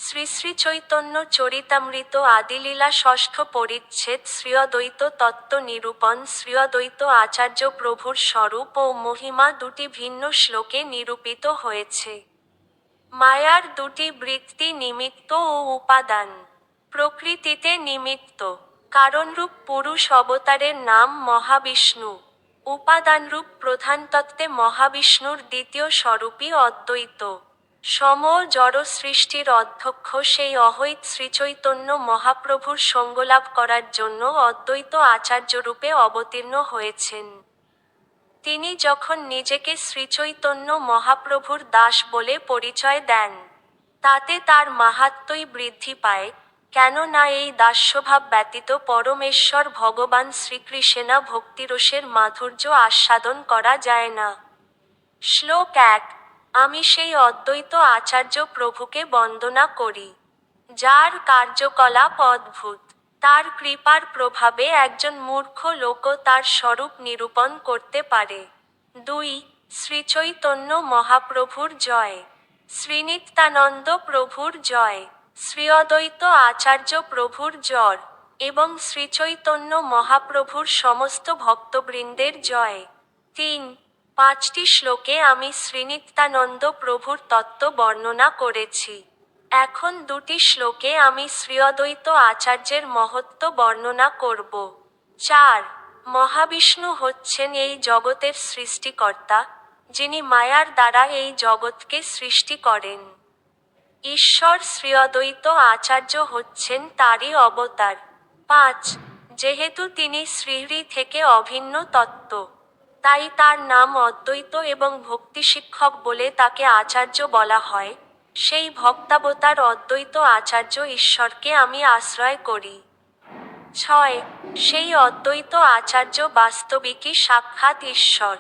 শ্রী শ্রী চৈতন্য চরিতামৃত আদিলীলা ষষ্ঠ পরিচ্ছেদ শ্রীঅদ্বৈত তত্ত্ব নিরূপণ শ্রীঅদ্বৈত আচার্য প্রভুর স্বরূপ ও মহিমা দুটি ভিন্ন শ্লোকে নিরূপিত হয়েছে। মায়ার দুটি বৃত্তি নিমিত্ত ও উপাদান। প্রকৃতিতে নিমিত্ত কারণরূপ পুরুষ অবতারের নাম মহাবিষ্ণু। উপাদানরূপ প্রধানতত্ত্বে মহাবিষ্ণুর দ্বিতীয় স্বরূপই অদ্বৈত। সম জড় সৃষ্টির অধ্যক্ষ সেই অহৈত শ্রীচৈতন্য মহাপ্রভুর সঙ্গলাভ করার জন্য অদ্বৈত আচার্যরূপে অবতীর্ণ হয়েছেন। তিনি যখন নিজেকে শ্রীচৈতন্য মহাপ্রভুর দাস বলে পরিচয় দেন, তাতে তার মাহাত্ম্যই বৃদ্ধি পায়, কেননা এই দাস্যভাব ব্যতীত পরমেশ্বর ভগবান শ্রীকৃষ্ণা ভক্তিরসের মাধুর্য আস্বাদন করা যায় না। শ্লোক 1। আমি সেই অদ্বৈত আচার্য প্রভুকে বন্দনা করি, যার কার্যকলাপ অদ্ভুত। তার কৃপার প্রভাবে একজন মূর্খ লোকও তার স্বরূপ নিরূপণ করতে পারে। 2। শ্রীচৈতন্য মহাপ্রভুর জয়। শ্রীনিত্যানন্দ প্রভুর জয়। শ্রীঅদ্বৈত আচার্য প্রভুর জয় এবং শ্রীচৈতন্য মহাপ্রভুর সমস্ত ভক্তবৃন্দের জয়। 3। 5টি শ্লোকে আমি শ্রীনিত্যানন্দ প্রভুর তত্ত্ব বর্ণনা করেছি। এখন 2টি শ্লোকে আমি শ্রীঅদ্বৈত আচার্যের মহত্ত্ব বর্ণনা করব। 4। মহাবিষ্ণু হচ্ছেন এই জগতের সৃষ্টিকর্তা, যিনি মায়ার দ্বারা এই জগৎকে সৃষ্টি করেন। ঈশ্বর শ্রীঅদ্বৈত আচার্য হচ্ছেন তারই অবতার। 5। যেহেতু তিনি শ্রীহরি থেকে অভিন্ন তত্ত্ব, তাই তার নাম অদ্বৈত এবং ভক্তিশিক্ষক বলে তাকে আচার্য বলা হয়। সেই ভক্তাবতার অদ্বৈত আচার্য ঈশ্বরকে আমি আশ্রয় করি। 6। সেই অদ্বৈত আচার্য বাস্তবিকই সাক্ষাৎ ঈশ্বর।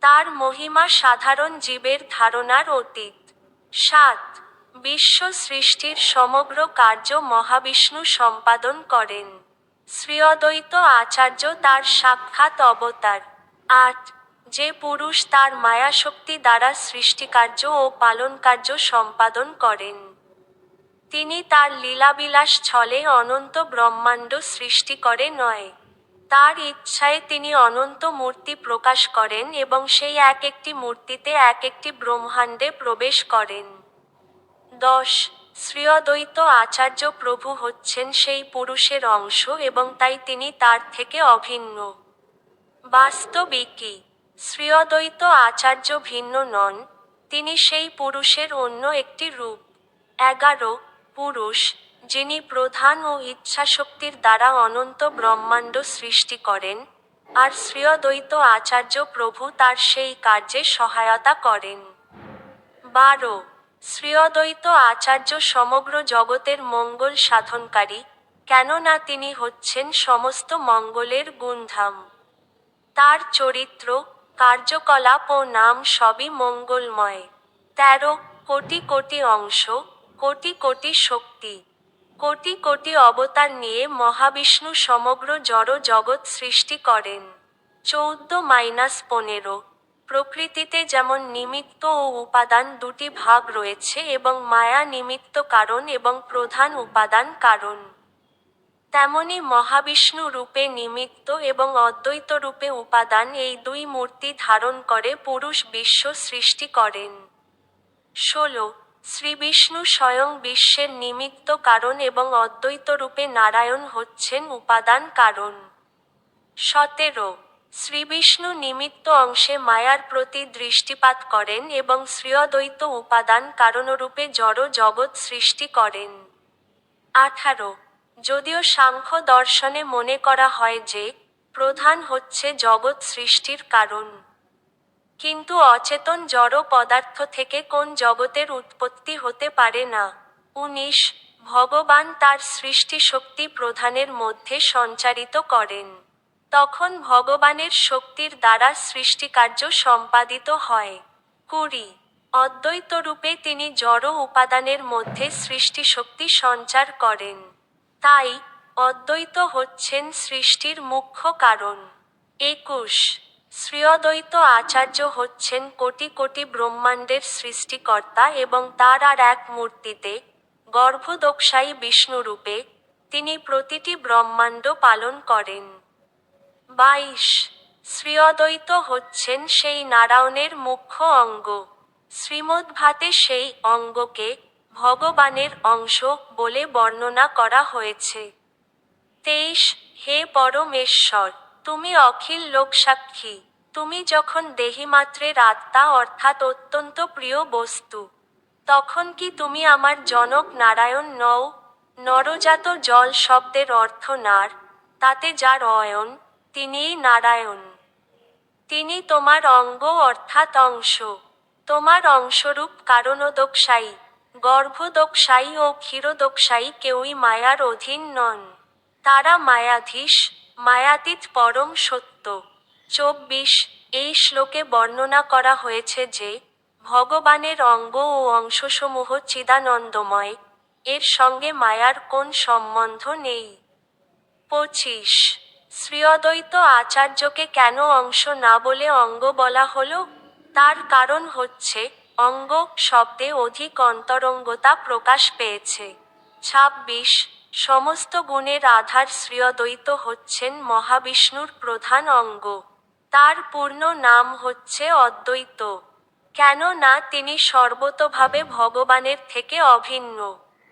তার মহিমা সাধারণ জীবের ধারণার অতীত। 7। বিশ্ব সৃষ্টির সমগ্র কার্য মহাবিষ্ণু সম্পাদন করেন। শ্রীঅদ্বৈত আচার্য তার সাক্ষাৎ অবতার। 8। যে পুরুষ তার মায়াশক্তি দ্বারা সৃষ্টিকার্য ও পালনকার্য সম্পাদন করেন, তিনি তার লীলাবিলাস ছলে অনন্ত ব্রহ্মাণ্ড সৃষ্টি করে নয়, তার ইচ্ছায় তিনি অনন্ত মূর্তি প্রকাশ করেন এবং সেই এক একটি মূর্তিতে এক একটি ব্রহ্মাণ্ডে প্রবেশ করেন। 10। শ্রীঅদ্বৈত আচার্য প্রভু হচ্ছেন সেই পুরুষের অংশ এবং তাই তিনি তার থেকে অভিন্ন। বাস্তবিকই শ্রীঅদ্বৈত আচার্য ভিন্ন নন, তিনি সেই পুরুষের অন্য একটি রূপ। 11। পুরুষ, যিনি প্রধান ও ইচ্ছাশক্তির দ্বারা অনন্ত ব্রহ্মাণ্ড সৃষ্টি করেন, আর শ্রীঅদ্বৈত আচার্য প্রভু তার সেই কার্যে সহায়তা করেন। 12। শ্রীঅদ্বৈত আচার্য সমগ্র জগতের মঙ্গল সাধনকারী, কেননা তিনি হচ্ছেন সমস্ত মঙ্গলের গুণধাম। তার চরিত্র, কার্যকলাপ ও নাম সবই মঙ্গলময়। 13। কোটি কোটি অংশ, কোটি কোটি শক্তি, কোটি কোটি অবতার নিয়ে মহাবিষ্ণু সমগ্র জড় জগৎ সৃষ্টি করেন। 14-15। প্রকৃতিতে যেমন নিমিত্ত ও উপাদান দুটি ভাগ রয়েছে এবং মায়া নিমিত্ত কারণ এবং প্রধান উপাদান কারণ, তেমনি মহাবিষ্ণু রূপে নিমিত্ত এবং অদ্বৈত রূপে উপাদান এই দুই মূর্তি ধারণ করে পুরুষ বিশ্ব সৃষ্টি করেন। 16। শ্রীবিষ্ণু স্বয়ং বিশ্বের নিমিত্ত কারণ এবং অদ্বৈত রূপে নারায়ণ হচ্ছেন উপাদান কারণ। 17। শ্রীবিষ্ণু নিমিত্ত অংশে মায়ার প্রতি দৃষ্টিপাত করেন এবং শ্রীঅদ্বৈত উপাদান কারণরূপে জড় জগৎ সৃষ্টি করেন। 18। যদিও সাংখ্য দর্শনে মনে করা হয় যে, প্রধান হচ্ছে জগৎ সৃষ্টির কারণ, কিন্তু অচেতন জড় পদার্থ থেকে কোন জগতের উৎপত্তি হতে পারে না। 19। ভগবান তার সৃষ্টি শক্তি প্রধানের মধ্যে সঞ্চারিত করেন, তখন ভগবানের শক্তির দ্বারা সৃষ্টিকার্য সম্পাদিত হয়। 20। অদ্বৈত রূপে তিনি জড় উপাদানের মধ্যে সৃষ্টিশক্তি সঞ্চার করেন, তাই অদ্বৈত হচ্ছেন সৃষ্টির মুখ্য কারণ। 21। শ্রীঅদ্বৈত আচার্য হচ্ছেন কোটি কোটি ব্রহ্মাণ্ডের সৃষ্টিকর্তা এবং তার আর এক মূর্তিতে, গর্ভদোক্সায়ী বিষ্ণুরূপে, তিনি প্রতিটি ব্রহ্মাণ্ড পালন করেন। 22 শ্রীঅদ্বৈত হচ্ছেন সেই নারায়ণের মুখ্য অঙ্গ। শ্রীমদ্ভাতে সেই অঙ্গকে ভগবানের অংশ বলে বর্ণনা করা হয়েছে। 23 হে পরমেশ্বর, তুমি অখিল লোকসাক্ষী। তুমি যখন দেহিমাত্রের আত্মা অর্থাৎ অত্যন্ত প্রিয় বস্তু, তখন কি তুমি আমার জনক নারায়ণ নও? নরজাত জল শব্দের অর্থ নার, তাতে যার অয়ন, তিনিই নারায়ণ। তিনি তোমার অঙ্গ অর্থাৎ অংশ। তোমার অংশরূপ কারণোদকসায়ী, গর্ভদোক্সায়ী ও ক্ষীরোদকসায়ী কেউই মায়ার অধীন নন। তারা মায়াধীশ, মায়াতীত পরম সত্য। 24 এই শ্লোকে বর্ণনা করা হয়েছে যে, ভগবানের অঙ্গ ও অংশসমূহ চিদানন্দময়, এর সঙ্গে মায়ার কোন সম্বন্ধ নেই। 25 শ্রীঅদ্বৈত আচার্যকে কেন অংশ না বলে অঙ্গ বলা হলো? তার কারণ হচ্ছে, অঙ্গ শব্দে অধিক অন্তরঙ্গতা প্রকাশ পেয়েছে। 26 সমস্ত গুণের আধার শ্রীঅদ্বৈত হচ্ছেন মহাবিষ্ণুর প্রধান অঙ্গ। তার পূর্ণ নাম হচ্ছে অদ্বৈত। কেন না তিনি সর্বতোভাবে ভগবানের থেকে অভিন্ন।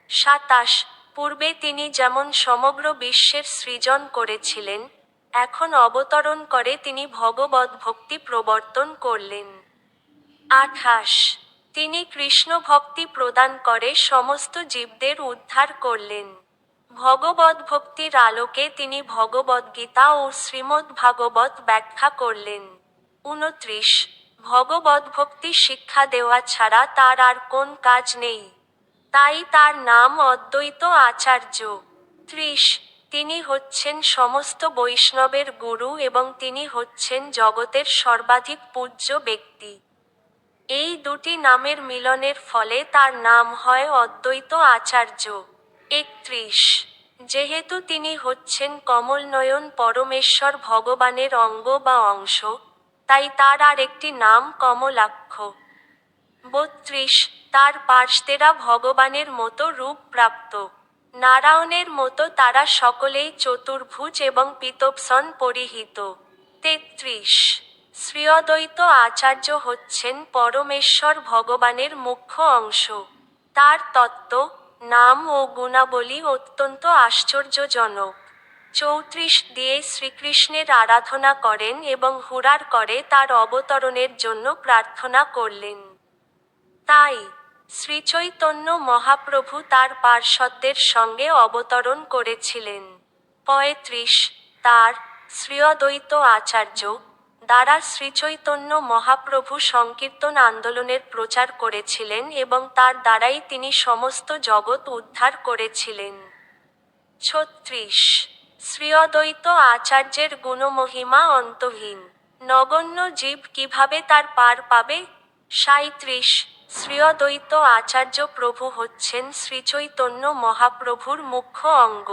27 পূর্বে তিনি যেমন সমগ্র বিশ্বের সৃজন করেছিলেন, এখন অবতরণ করে তিনি ভগবদ্ভক্তি প্রবর্তন করলেন। 28 তিনি কৃষ্ণ ভক্তি প্রদান করে সমস্ত জীবদের উদ্ধার করলেন। ভগবদ্ভক্তির আলোকে তিনি ভগবদ্গীতা ও শ্রীমদ্ভাগবত ব্যাখ্যা করলেন। 29 ভগবদ্ভক্তি শিক্ষা দেওয়া ছাড়া তার আর কোন কাজ নেই। তাই তার নাম অদ্বৈত আচার্য। 30 তিনি হচ্ছেন সমস্ত বৈষ্ণবের গুরু এবং তিনি হচ্ছেন জগতের সর্বাধিক পূজ্য ব্যক্তি। এই দুটি নামের মিলনের ফলে তার নাম হয় অদ্বৈত আচার্য। 31 যেহেতু তিনি হচ্ছেন কমলনয়ন পরমেশ্বর ভগবানের অঙ্গ বা অংশ, তাই তার আর একটি নাম কমলাক্ষ। 32 তার পার্শ্বদেরা ভগবানের মতো রূপ প্রাপ্ত। নারায়ণের মতো তারা সকলেই চতুর্ভুজ এবং পীতবসন পরিহিত। 33 শ্রীঅদ্বৈত আচার্য হচ্ছেন পরমেশ্বর ভগবানের মুখ্য অংশ। তার তত্ত্ব, নাম ও গুণাবলী অত্যন্ত আশ্চর্যজনক। 34 দিয়ে শ্রীকৃষ্ণের আরাধনা করেন এবং হুরার করে তার অবতরণের জন্য প্রার্থনা করলেন। তাই শ্রীচৈতন্য মহাপ্রভু তার পার্ষদদের সঙ্গে অবতরণ করেছিলেন। 35 তার, শ্রীঅদ্বৈত আচার্য, দ্বারা শ্রীচৈতন্য মহাপ্রভু সংকীর্তন আন্দোলনের প্রচার করেছিলেন এবং তার দ্বারাই তিনি সমস্ত জগৎ উদ্ধার করেছিলেন। 36 শ্রীঅদ্বৈত আচার্যের গুণমহিমা অন্তহীন। নগণ্য জীব কিভাবে তার পার পাবে? 37 শ্রীঅদ্বৈত আচার্য প্রভু হচ্ছেন শ্রীচৈতন্য মহাপ্রভুর মুখ্য অঙ্গ।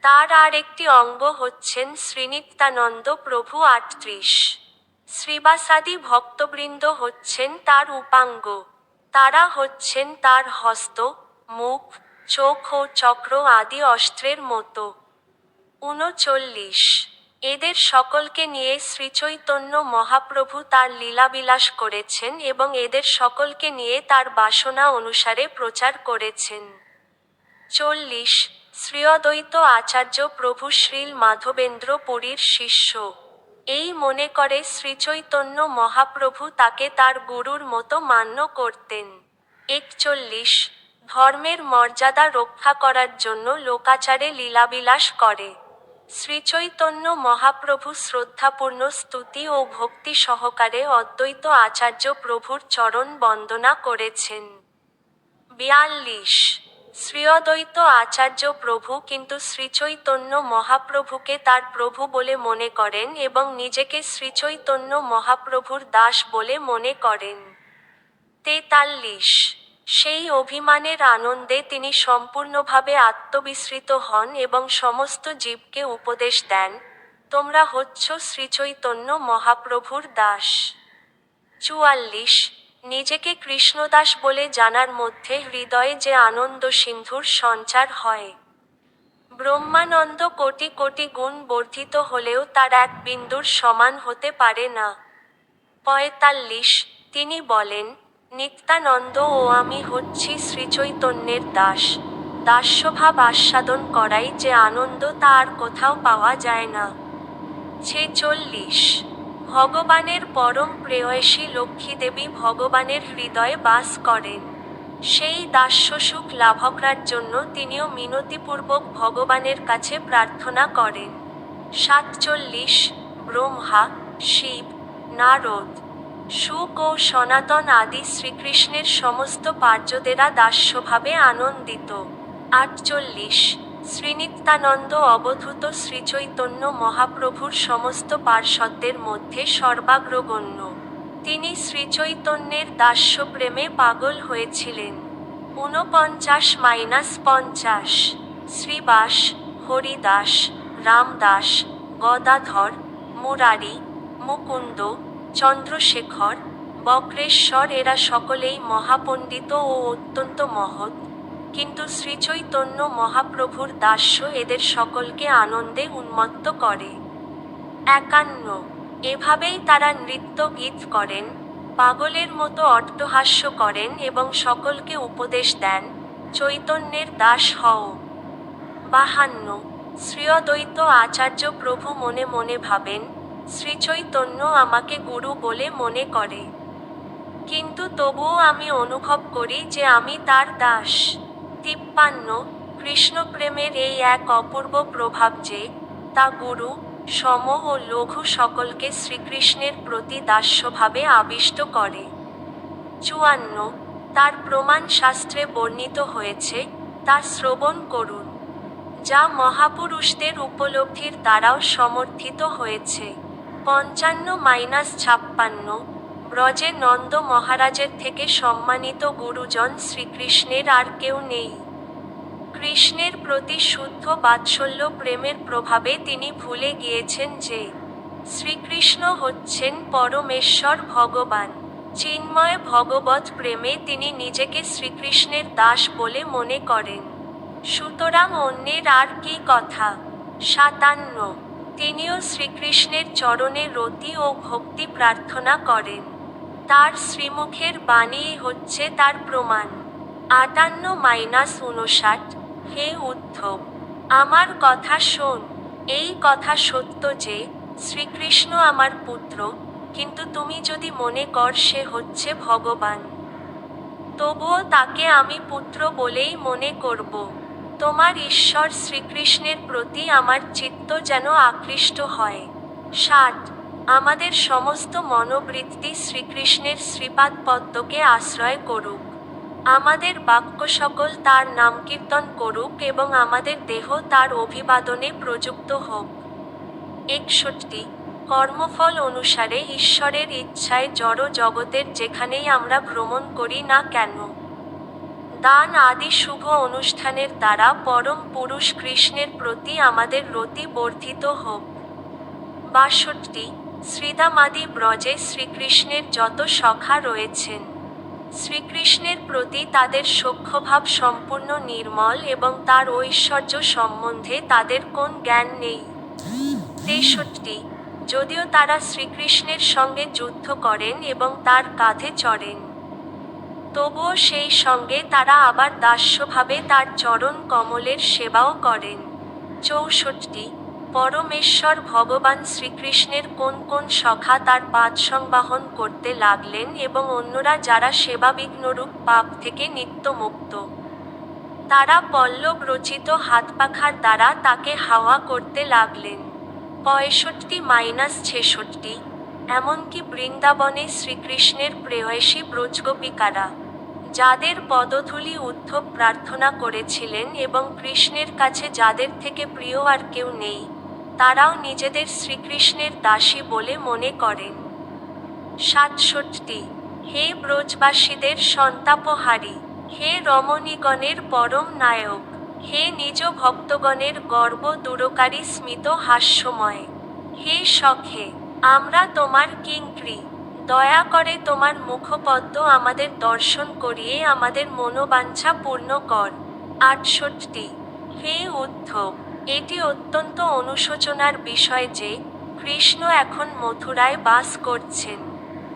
তার আর একটি অঙ্গ হচ্ছেন শ্রীনিত্যানন্দ প্রভু। 38 শ্রীবাসাদি ভক্তবৃন্দ হচ্ছেন তার উপাঙ্গ। তারা হচ্ছেন তার হস্ত, মুখ, চোখ ও চক্র আদি অস্ত্রের মতো। 39 এদের সকলকে নিয়ে শ্রীচৈতন্য মহাপ্রভু তার লীলাবিলাস করেছেন এবং এদের সকলকে নিয়ে তার বাসনা অনুসারে প্রচার করেছেন। 40 শ্রীঅদ্বৈত আচার্য প্রভু শ্রীল মাধবেন্দ্র পুরীর শিষ্য। এই মনে করে শ্রীচৈতন্য মহাপ্রভু তাকে তার গুরুর মতো মান্য করতেন। 41 ধর্মের মর্যাদা রক্ষা করার জন্য লোকাচারে লীলাবিলাস করে। শ্রীচৈতন্য মহাপ্রভু শ্রদ্ধাপূর্ণ স্তুতি ও ভক্তি সহকারে অদ্বৈত আচার্য প্রভুর চরণ বন্দনা করেছেন। 42 শ্রীঅদ্বৈত আচার্য প্রভু কিন্তু শ্রীচৈতন্য মহাপ্রভুকে তার প্রভু বলে মনে করেন এবং নিজেকে শ্রীচৈতন্য মহাপ্রভুর দাস বলে মনে করেন। 43 সেই অভিমানের আনন্দে তিনি সম্পূর্ণভাবে আত্মবিস্মৃত হন এবং সমস্ত জীবকে উপদেশ দেন, তোমরা হচ্ছ শ্রীচৈতন্য মহাপ্রভুর দাস। 44 নিজেকে কৃষ্ণদাস বলে জানার মধ্যে হৃদয়ে যে আনন্দ সিন্ধুর সঞ্চার হয়। ব্রহ্মানন্দ কোটি কোটি গুণ বর্ধিত হলেও তার এক বিন্দুর সমান হতে পারে না। ৪৫ তিনি বলেন, নিত্যানন্দ ও আমি হচ্ছি শ্রীচৈতন্যের দাস। দাস্যভাব আস্বাদন করাই যে আনন্দ তা আর কোথাও পাওয়া যায় না। ৪৬ ভগবানের পরম প্রেয়সী লক্ষ্মীদেবী ভগবানের হৃদয়ে বাস করেন। সেই দাস্যসুখ লাভকরার জন্য তিনিও মিনতিপূর্বক ভগবানের কাছে প্রার্থনা করেন। ৪৭ ব্রহ্মা, শিব, নারদ, শুক ও সনাতন আদি শ্রীকৃষ্ণের সমস্ত পার্যদেরা দাস্যভাবে আনন্দিত। ৪৮ শ্রীনিত্যানন্দ অবধূত শ্রীচৈতন্য মহাপ্রভুর সমস্ত পার্ষদদের মধ্যে সর্বাগ্রগণ্য। তিনি শ্রীচৈতন্যের দাস্যপ্রেমে পাগল হয়েছিলেন। ৪৯-৫০ শ্রীবাস, হরিদাস, রামদাস, গদাধর, মুরারি, মুকুন্দ, চন্দ্রশেখর, বক্রেশ্বর এরা সকলেই মহাপণ্ডিত ও অত্যন্ত মহৎ, কিন্তু শ্রীচৈতন্য মহাপ্রভুর দাস্য এদের সকলকে আনন্দে উন্মত্ত করে। ৫১ এভাবেই তারা নৃত্য গীত করেন, পাগলের মতো অট্টহাস্য করেন এবং সকলকে উপদেশ দেন, চৈতন্যের দাস হও। ৫২ শ্রীঅদ্বৈত আচার্য প্রভু মনে মনে ভাবেন, শ্রীচৈতন্য আমাকে গুরু বলে মনে করে, কিন্তু তবুও আমি অনুভব করি যে আমি তার দাস। ৫৩ কৃষ্ণপ্রেমের এই এক অপূর্ব প্রভাব যে, তা গুরু, সম ও লঘু সকলকে শ্রীকৃষ্ণের প্রতি দাস্যভাবে আবিষ্ট করে। ৫৪ তার প্রমাণ শাস্ত্রে বর্ণিত হয়েছে, তা শ্রবণ করুন, যা মহাপুরুষদের উপলব্ধির দ্বারাও সমর্থিত হয়েছে। ৫৫-৫৬ ব্রজে নন্দ মহারাজের থেকে সম্মানিত গুরুজন শ্রীকৃষ্ণের আর কেউ নেই। কৃষ্ণের প্রতি শুদ্ধ বাৎসল্য প্রেমের প্রভাবে তিনি ভুলে গিয়েছেন যে, শ্রীকৃষ্ণ হচ্ছেন পরমেশ্বর ভগবান। চিন্ময় ভগবৎ প্রেমে তিনি নিজেকে শ্রীকৃষ্ণের দাস বলে মনে করেন। সুতরাং অন্যের আর কি কথা। ৫৭ তিনিও শ্রীকৃষ্ণের চরণে রতি ও ভক্তি প্রার্থনা করেন। তার শ্রীমুখের বাণীই হচ্ছে তার প্রমাণ। ৫৮-৫৯ হে উদ্ধব, আমার কথা শোন। এই কথা সত্য যে, শ্রীকৃষ্ণ আমার পুত্র, কিন্তু তুমি যদি মনে কর সে হচ্ছে ভগবান, তবুও তাকে আমি পুত্র বলেই মনে করব। তোমার ঈশ্বর শ্রীকৃষ্ণের প্রতি আমার চিত্ত যেন আকৃষ্ট হয়। ৬০ আমাদের সমস্ত মনোবৃত্তি শ্রীকৃষ্ণের শ্রীপাদপদ্মকে আশ্রয় করুক। আমাদের বাক্য সকল তার নামকীর্তন করুক এবং আমাদের দেহ তার অভিবাদনে প্রযুক্ত হোক। ৬১ কর্মফল অনুসারে ঈশ্বরের ইচ্ছায় জড় জগতের যেখানেই আমরা ভ্রমণ করি না কেন, দান আদি শুভ অনুষ্ঠানের দ্বারা পরম পুরুষ কৃষ্ণের প্রতি আমাদের রতি বর্ধিত হোক। ৬২ শ্রীদামাদি ব্রজে শ্রীকৃষ্ণের যত সখা রয়েছেন, শ্রীকৃষ্ণের প্রতি তাদের সখ্যভাব সম্পূর্ণ নির্মল এবং তার ঐশ্বর্য সম্বন্ধে তাদের কোন জ্ঞান নেই। ৬৩ যদিও তারা শ্রীকৃষ্ণের সঙ্গে যুদ্ধ করেন এবং তার কাঁধে চড়েন, তবুও সেই সঙ্গে তারা আবার দাস্যভাবে তার চরণ কমলের সেবাও করেন। ৬৪ পরমেশ্বর ভগবান শ্রীকৃষ্ণের কোন কোন সখা তার পাদসংবাহন করতে লাগলেন এবং অন্যরা যারা সেবাবিঘ্নরূপ পাপ থেকে নিত্য মুক্ত, তারা পল্লব রচিত হাতপাখার দ্বারা তাকে হাওয়া করতে লাগলেন। ৬৫-৬৬ এমনকি বৃন্দাবনে শ্রীকৃষ্ণের প্রেয়সী ব্রজগোপিকারা, যাদের পদধূলি উদ্ধব প্রার্থনা করেছিলেন এবং কৃষ্ণের কাছে যাদের থেকে প্রিয় আর কেউ নেই, তারাও নিজেদের শ্রীকৃষ্ণের দাসী বলে মনে করেন। ৬৭ হে ব্রজবাসীদের সন্তাপহারী, হে রমণীগণের পরম নায়ক, হে নিজ ভক্তগণের গর্ব দূরকারী স্মিত হাস্যময়, হে সখে, আমরা তোমার কিঙ্করী, দয়া করে তোমার মুখপদ্ম আমাদের দর্শন করিয়ে আমাদের মনোবাঞ্ছা পূর্ণ কর। 68। হে উদ্ধব, এটি অত্যন্ত অনুশোচনার বিষয় যে, কৃষ্ণ এখন মথুরায় বাস করছেন।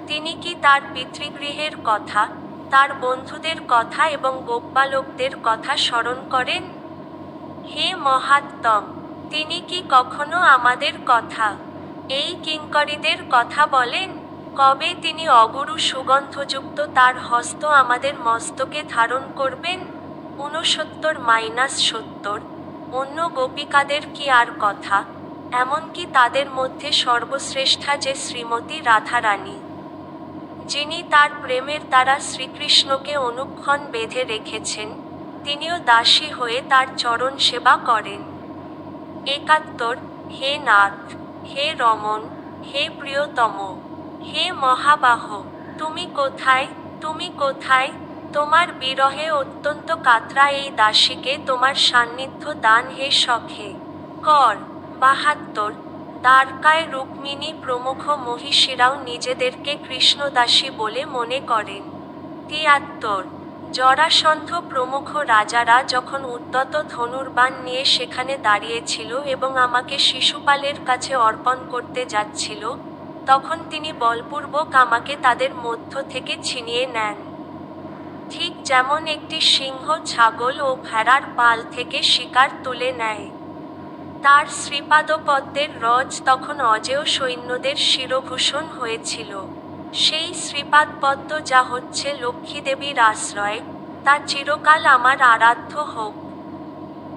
তিনি কি তার পিতৃগৃহের কথা, তার বন্ধুদের কথা এবং গোপবালকদের কথা স্মরণ করেন? হে মহাত্তম, তিনি কি কখনো আমাদের কথা, এই কিঙ্করীদের কথা বলেন? কবে তিনি অগুরু সুগন্ধযুক্ত তার হস্ত আমাদের মস্তকে ধারণ করবেন? 69-70। অন্য গোপিকাদের কি আর কথা, এমনকি তাদের মধ্যে সর্বশ্রেষ্ঠা যে শ্রীমতী রাধারানী, যিনি তার প্রেমের দ্বারা শ্রীকৃষ্ণকে অনুক্ষণ বেঁধে রেখেছেন, তিনিও দাসী হয়ে তার চরণ সেবা করেন। 71। হে নাথ, হে রমণ, হে প্রিয়তম, হে মহাবাহ, তুমি কোথায়, তুমি কোথায়? তোমার বিরহে অত্যন্ত কাতরা এই দাসীকে তোমার সান্নিধ্য দান হে সখে কর। 72। দ্বারকায় রুক্মিণী প্রমুখ মহিষীরাও নিজেদেরকে কৃষ্ণদাসী বলে মনে করেন। 73। জরাসন্ধ প্রমুখ রাজারা যখন উদ্যত ধনুর্বাণ নিয়ে সেখানে দাঁড়িয়েছিল এবং আমাকে শিশুপালের কাছে অর্পণ করতে যাচ্ছিল, তখন তিনি বলপূর্বক আমাকে তাদের মধ্য থেকে ছিনিয়ে নেন। ঠিক যেমন একটি সিংহ ছাগল ও ভেড়ার পাল থেকে শিকার তুলে নেয়। তার শ্রীপাদপদ্মের রজ তখন অজেয় সৈন্যদের শিরভূষণ হয়েছিল। সেই শ্রীপাদপদ্ম যা হচ্ছে লক্ষ্মীদেবীর আশ্রয়, তা চিরকাল আমার আরাধ্য হোক।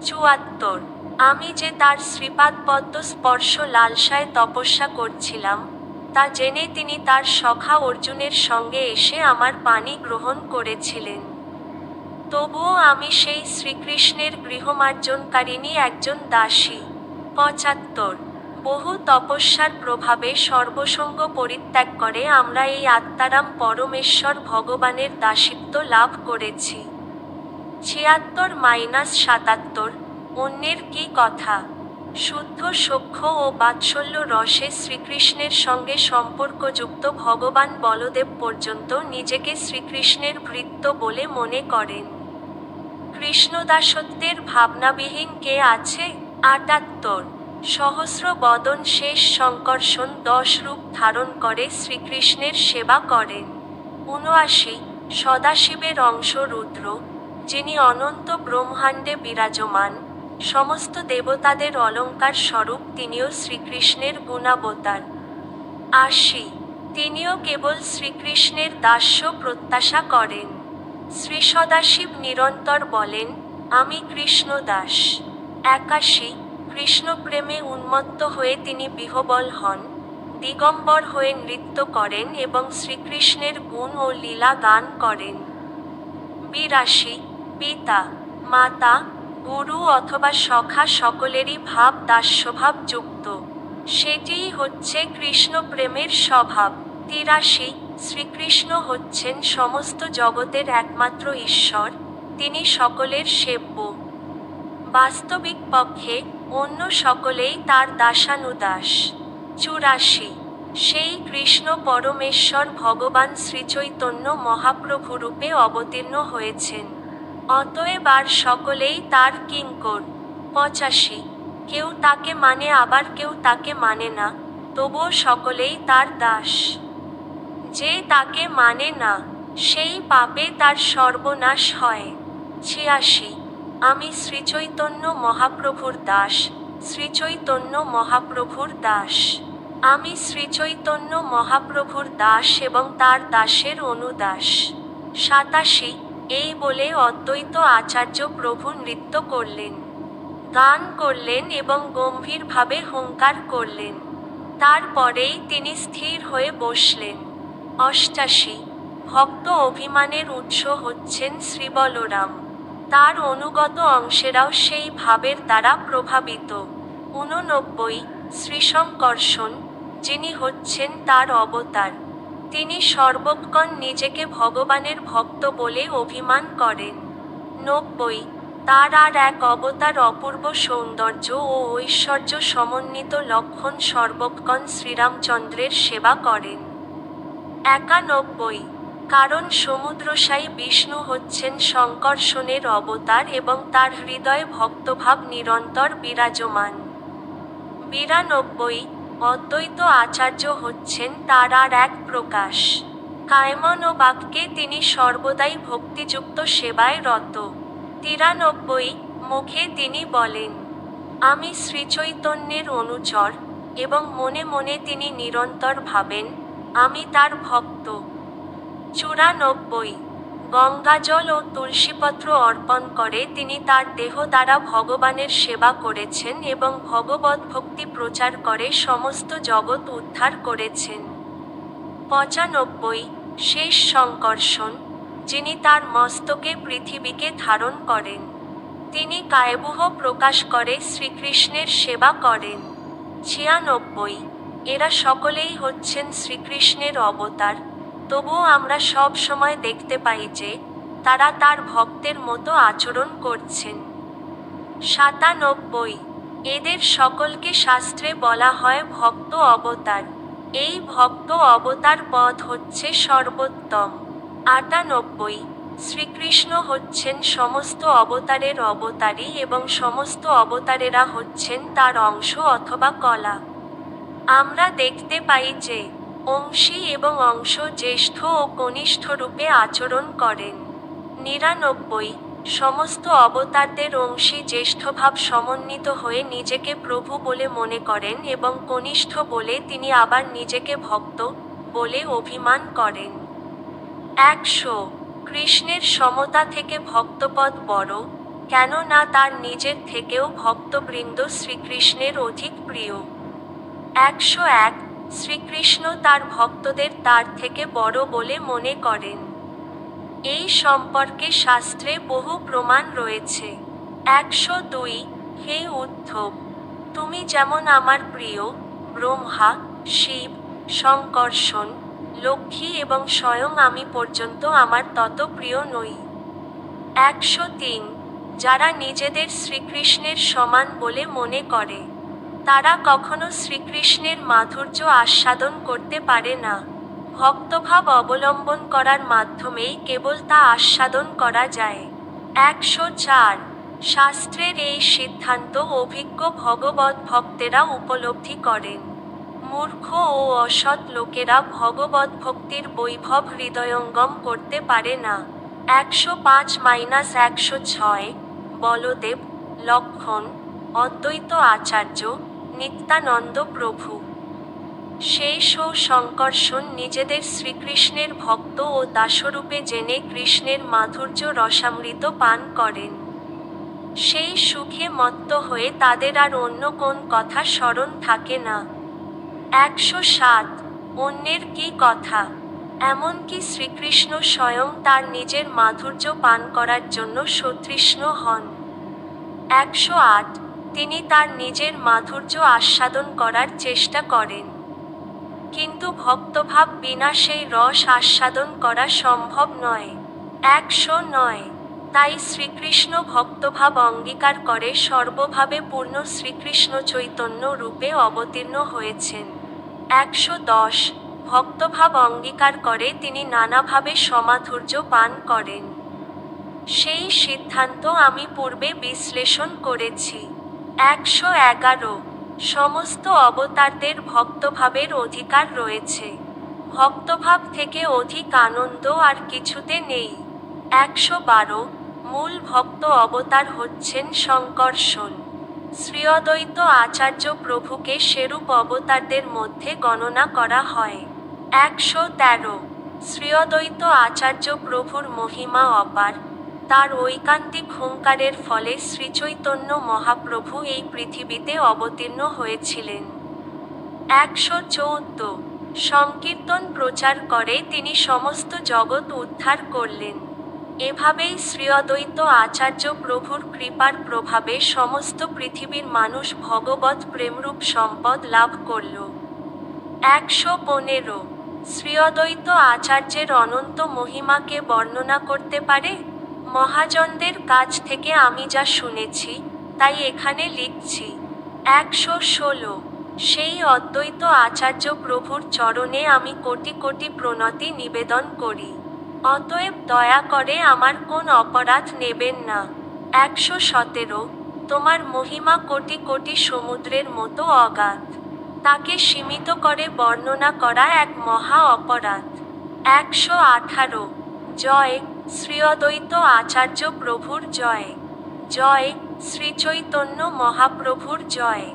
74। আমি যে তার শ্রীপাদপদ্ম স্পর্শ লালসায় তপস্যা করছিলাম, তা জেনে তিনি তার সখা অর্জুনের সঙ্গে এসে আমার পানি গ্রহণ করেছিলেন। তবুও আমি সেই শ্রীকৃষ্ণের গৃহমার্জনকারিণী একজন দাসী। 75। বহু তপস্যার প্রভাবে সর্বসঙ্গ পরিত্যাগ করে আমরা এই আত্মারাম পরমেশ্বর ভগবানের দাসিত্ব লাভ করেছি। 76-77। অন্যের কি কথা? শুদ্ধ সখ্য ও বাৎসল্য রসে শ্রীকৃষ্ণের সঙ্গে সম্পর্কযুক্ত ভগবান বলদেব পর্যন্ত নিজেকে শ্রীকৃষ্ণের ভৃত্য বলে মনে করেন। কৃষ্ণদাসত্বের ভাবনাবিহীন কে আছে? 78। সহস্র বদন শেষ সংকর্ষণ 10 রূপ ধারণ করে শ্রীকৃষ্ণের সেবা করেন। 79। সদাশিবের অংশ রুদ্র, যিনি অনন্ত ব্রহ্মাণ্ডে বিরাজমান, সমস্ত দেবতাদের অলঙ্কার স্বরূপ তিনিও শ্রীকৃষ্ণের গুণাবতার। 80। তিনিও কেবল শ্রীকৃষ্ণের দাস্য প্রত্যাশা করেন। শ্রী সদাশিব নিরন্তর বলেন, আমি কৃষ্ণদাস। 81। কৃষ্ণপ্রেমে উন্মত্ত হয়ে তিনি বিহ্বল হন, দিগম্বর হয়ে নৃত্য করেন এবং শ্রীকৃষ্ণের গুণ ও লীলা গান করেন। 82। পিতা, মাতা, গুরু অথবা সখা সকলেরই ভাব দাস্যভাব যুক্ত, সেটিই হচ্ছে কৃষ্ণপ্রেমের স্বভাব। 83। শ্রীকৃষ্ণ হচ্ছেন সমস্ত জগতের একমাত্র ঈশ্বর, তিনি সকলের সেব্য। বাস্তবিক পক্ষে অন্য সকলেই তার দাসানুদাস। 84। সেই কৃষ্ণ পরমেশ্বর ভগবান শ্রীচৈতন্য মহাপ্রভুরূপে অবতীর্ণ হয়েছেন, অতএব আর সকলেই তার কিঙ্কর। 85। কেউ তাকে মানে আবার কেউ তাকে মানে না, তবুও সকলেই তার দাস। যে তাকে মানে না, সেই পাপে তার সর্বনাশ হয়। 86। আমি শ্রীচৈতন্য মহাপ্রভুর দাস, শ্রীচৈতন্য মহাপ্রভুর দাস। আমি শ্রীচৈতন্য মহাপ্রভুর দাস এবং তার দাসের অনুদাস। 87। এই বলে অদ্বৈত আচার্য প্রভু নৃত্য করলেন, গান করলেন এবং গম্ভীরভাবে হুঙ্কার করলেন। তারপরেই তিনি স্থির হয়ে বসলেন। 88। ভক্ত অভিমানের উৎস হচ্ছেন শ্রীবলরাম, তার অনুগত অংশেরাও সেই ভাবের দ্বারা প্রভাবিত। 89। শ্রীশংকর্ষণ, যিনি হচ্ছেন তার অবতার, তিনি সর্বক্ষণ নিজেকে ভগবানের ভক্ত বলে অভিমান করেন। 90। তার আর এক অবতার অপূর্ব সৌন্দর্য ও ঐশ্বর্য সমন্বিত লক্ষণ সর্বক্ষণ শ্রীরামচন্দ্রের সেবা করেন। 91। কারণ সমুদ্রসাই বিষ্ণু হচ্ছেন শঙ্কর্ষণের অবতার এবং তার হৃদয়ে ভক্তভাব নিরন্তর বিরাজমান। 92। অদ্বৈত আচার্য হচ্ছেন তার আর এক প্রকাশ। কায়মন ও বাক্যে তিনি সর্বদাই ভক্তিযুক্ত সেবায় রত। 93। মুখে তিনি বলেন, আমি শ্রীচৈতন্যের অনুচর, এবং মনে মনে তিনি নিরন্তর ভাবেন, আমি তার ভক্ত। 94। গঙ্গাজল ও তুলসীপত্র অর্পণ করে তিনি তার দেহ দ্বারা ভগবানের সেবা করেছেন এবং ভগবদ্ভক্তি প্রচার করে সমস্ত জগৎ উদ্ধার করেছেন। 95। শেষ শঙ্কর্ষণ, যিনি তার মস্তকে পৃথিবীকে ধারণ করেন। তিনি কায়বুহ প্রকাশ করে শ্রীকৃষ্ণের সেবা করেন। 96। এরা সকলেই হচ্ছেন শ্রীকৃষ্ণের অবতার, তবুও আমরা সব সময় দেখতে পাই যে তারা তার ভক্তের মতো আচরণ করছেন। 97। এদের সকলকে শাস্ত্রে বলা হয় ভক্ত অবতার। এই ভক্ত অবতার পদ হচ্ছে সর্বোত্তম। 98। শ্রীকৃষ্ণ হচ্ছেন সমস্ত অবতারের অবতারী এবং সমস্ত অবতারেরা হচ্ছেন তার অংশ অথবা কলা। আমরা দেখতে পাই যে অংশী এবং অংশ জ্যেষ্ঠ ও কনিষ্ঠ রূপে আচরণ করেন। 99। সমস্ত অবতারদের অংশী জ্যেষ্ঠভাব সমন্বিত হয়ে নিজেকে প্রভু বলে মনে করেন এবং কনিষ্ঠ বলে তিনি আবার নিজেকে ভক্ত বলে অভিমান করেন। 100। কৃষ্ণের সমতা থেকে ভক্তপদ বড়, কেননা তার নিজের থেকেও ভক্তবৃন্দ শ্রীকৃষ্ণের অধিক প্রিয়। 101। শ্রীকৃষ্ণ তার ভক্তদের তার থেকে বড় বলে মনে করেন। এই সম্পর্কে শাস্ত্রে বহু প্রমাণ রয়েছে। 102। হে উদ্ধব, তুমি যেমন আমার প্রিয়, ব্রহ্মা, শিব, শঙ্কর্ষণ, লক্ষ্মী এবং স্বয়ং আমি পর্যন্ত আমার তত প্রিয় নই। 103। যারা নিজেদের শ্রীকৃষ্ণের সমান বলে মনে করে, তারা কখনো শ্রীকৃষ্ণের মাধুর্য আস্বাদন করতে পারে না। ভক্তভাব অবলম্বন করার মাধ্যমেই কেবল তা আস্বাদন করা যায়। 104। শাস্ত্রের এই সিদ্ধান্ত অভিজ্ঞ ভগবদ্ ভক্তেরা উপলব্ধি করেন। মূর্খ ও অসৎ লোকেরা ভগবদ্ভক্তির বৈভব হৃদয়ঙ্গম করতে পারে না। 105-106। বলদেব, লক্ষ্মণ, অদ্বৈত আচার্য, নিত্যানন্দ প্রভু, শেষ ও শঙ্কর্ষণ নিজেদের শ্রীকৃষ্ণের ভক্ত ও দাসরূপে জেনে কৃষ্ণের মাধুর্য রসামৃত পান করেন। সেই সুখে মত্ত হয়ে তাদের আর অন্য কোন কথা স্মরণ থাকে না। 107। অন্যের কি কথা, এমনকি শ্রীকৃষ্ণ স্বয়ং তার নিজের মাধুর্য পান করার জন্য সতৃষ্ণ হন। 108। তিনি তার নিজের মাধুর্য আস্বাদন করার চেষ্টা করেন, কিন্তু ভক্তভাব বিনা সেই রস আস্বাদন করা সম্ভব নয়। 109। তাই শ্রীকৃষ্ণ ভক্তভাব অঙ্গীকার করে সর্বভাবে পূর্ণ শ্রীকৃষ্ণ চৈতন্য রূপে অবতীর্ণ হয়েছেন। 110। ভক্তভাব অঙ্গীকার করে তিনি নানাভাবে সমাধুর্য পান করেন। সেই সিদ্ধান্ত আমি পূর্বে বিশ্লেষণ করেছি। 111। সমস্ত অবতারদের ভক্তভাবের অধিকার রয়েছে। ভক্তভাব থেকে অধিক আনন্দ আর কিছুতে নেই। 112। মূল ভক্ত অবতার হচ্ছেন শঙ্কর্ষণ। শ্রীঅদ্বৈত আচার্য প্রভুকে সেরূপ অবতারদের মধ্যে গণনা করা হয়। 113। শ্রীঅদ্বৈত আচার্য প্রভুর মহিমা অপার। তার ঐকান্তিক হুঙ্কারের ফলে শ্রীচৈতন্য মহাপ্রভু এই পৃথিবীতে অবতীর্ণ হয়েছিলেন। 114। সংকীর্তন প্রচার করে তিনি সমস্ত জগৎ উদ্ধার করলেন। এভাবেই শ্রীঅদ্বৈত আচার্য প্রভুর কৃপার প্রভাবে সমস্ত পৃথিবীর মানুষ ভগবৎ প্রেমরূপ সম্পদ লাভ করল। 115। শ্রীঅদ্বৈত আচার্যের অনন্ত মহিমাকে বর্ণনা করতে পারে? মহাজনদের কাছ থেকে আমি যা শুনেছি, তাই এখানে লিখছি। 116। সেই অদ্বৈত আচার্য প্রভুর চরণে আমি কোটি কোটি প্রণতি নিবেদন করি। অতএব দয়া করে আমার কোন অপরাধ নেবেন না। ১১৭ তোমার মহিমা কোটি কোটি সমুদ্রের মতো অগাধ। তাকে সীমিত করে বর্ণনা করা এক মহা অপরাধ। ১১৮ জয় শ্রী অদ্বৈত আচার্য প্রভুর জয়। জয় শ্রীচৈতন্য মহাপ্রভুর জয়।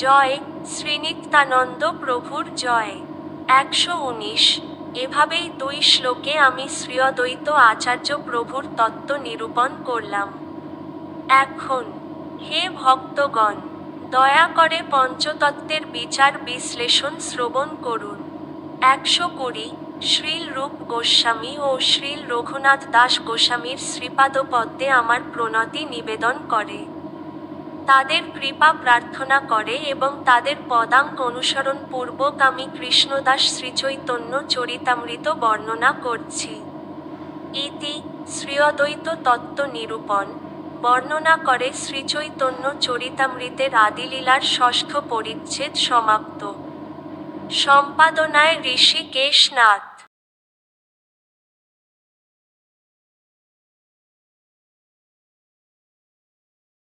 জয় শ্রীনিত্যানন্দ প্রভুর জয়। ১১৯ এভাবেই ২ শ্লোকে আমি শ্রী অদ্বৈত আচার্য প্রভুর তত্ত্ব নিরূপণ করলাম। এখন হে ভক্তগণ, দয়া করে পঞ্চতত্ত্বের বিচার বিশ্লেষণ শ্রবণ করুন। ১২০ শ্রীল রূপ গোস্বামী ও শ্রীল রঘুনাথ দাস গোস্বামীর শ্রীপাদপদ্মে আমার প্রণতি নিবেদন করে, তাদের কৃপা প্রার্থনা করে এবং তাদের পদাঙ্ক অনুসরণ পূর্বক আমি কৃষ্ণদাস শ্রীচৈতন্য চরিতামৃত বর্ণনা করছি। ইতি শ্রী অদ্বৈত তত্ত্ব নিরূপণ বর্ণনা করে শ্রীচৈতন্য চরিতামৃতের আদিলীলার ষষ্ঠ পরিচ্ছেদ সমাপ্ত। সম্পাদনায় ঋষিকেশ নাথ।